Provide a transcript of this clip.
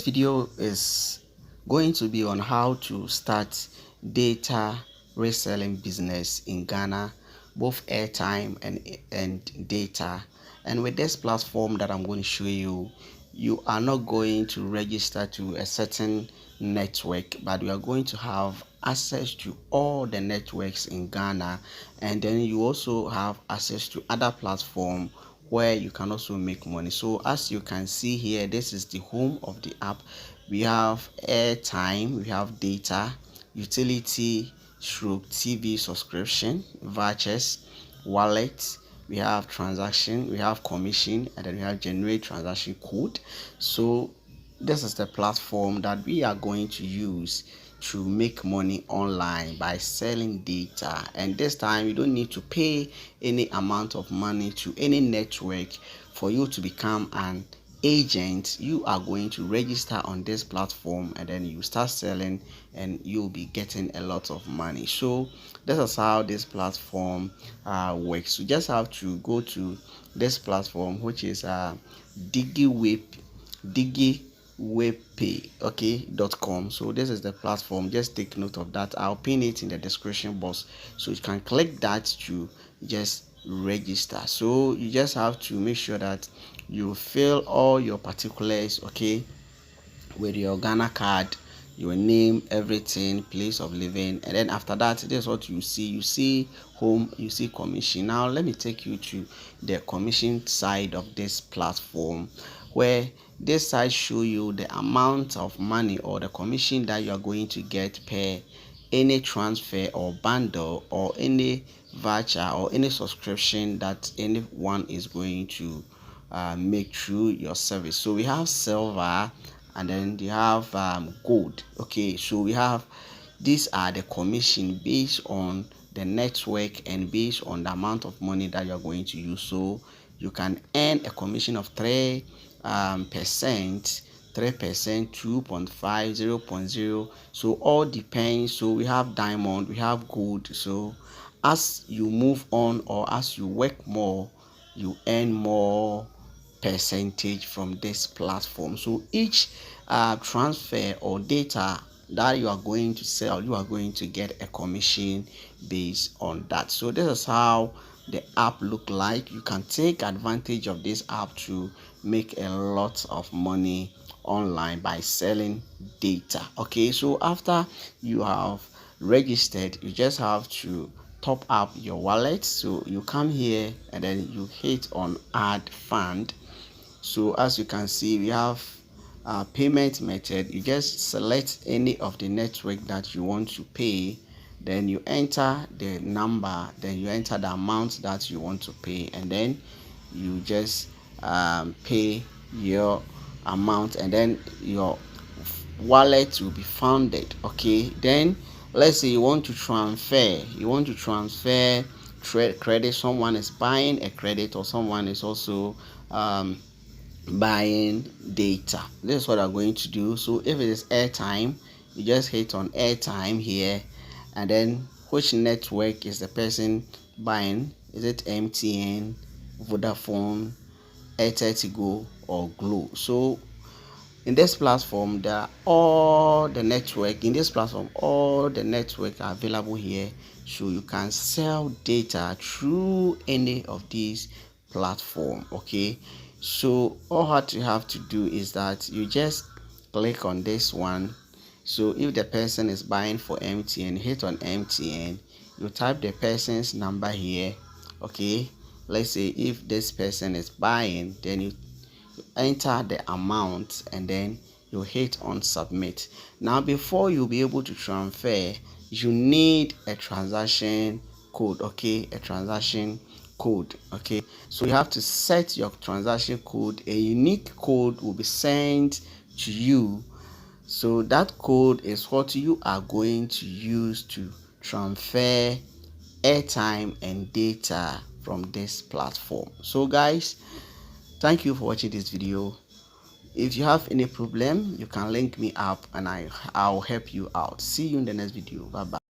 video is going to be on how to start data reselling business in Ghana, both airtime and data. And with this platform that I'm going to show you, you are not going to register to a certain network, but you are going to have access to all the networks in Ghana, and then you also have access to other platforms where you can also make money. So as you can see here, this is the home of the app. We have airtime, we have data, utility stroke TV subscription, vouchers, wallet, we have transaction, we have commission, and then we have generate transaction code. So this is the platform that we are going to use to make money online by selling data. And this time you don't need to pay any amount of money to any network for you to become an agent. You are going to register on this platform and then you start selling and you'll be getting a lot of money. So this is how this platform works. You just have to go to this platform, which is diggy okay.com. So this is the platform. Just take note of that. I'll pin it in the description box, so you can click that to just register. So you just have to make sure that you fill all your particulars, okay, with your Ghana card, your name, everything, place of living, and then after that, this is what you see. You see home, you see commission. Now let me take you to the commission side of this platform, where this side show you the amount of money or the commission that you are going to get per any transfer or bundle or any voucher or any subscription that anyone is going to make through your service. So we have silver, and then you have gold. Okay, so we have, these are the commission based on the network and based on the amount of money that you're going to use. So you can earn a commission of 3%, 3%, 2.5, 0.0. So all depends. So we have diamond, we have gold. So as you move on or as you work more, you earn more percentage from this platform. So each transfer or data that you are going to sell, you are going to get a commission based on that. So this is how the app look like. You can take advantage of this app to make a lot of money online by selling data. Okay, so after you have registered, you just have to top up your wallet. So you come here and then you hit on add fund. So as you can see, we have payment method. You just select any of the network that you want to pay, then you enter the number, then you enter the amount that you want to pay, and then you just pay your amount, and then your wallet will be founded. Okay, then let's say you want to transfer, credit. Someone is buying a credit or someone is also buying data. This is what I'm going to do. So if it is airtime, you just hit on airtime here, and then which network is the person buying? Is it MTN, Vodafone, Airtel or Glo? So in this platform, there are all the network. In this platform, all the network are available here, so you can sell data through any of these platform. Okay, so all what you have to do is that you just click on this one. So if the person is buying for MTN, hit on MTN, you type the person's number here. Okay, let's say if this person is buying, then you enter the amount and then you hit on submit. Now before you'll be able to transfer, you need a transaction code. Okay, a transaction code. Okay, so you have to set your transaction code. A unique code will be sent to you. So that code is what you are going to use to transfer airtime and data from this platform. So guys, thank you for watching this video. If you have any problem, you can link me up and I'll help you out. See you in the next video. Bye bye.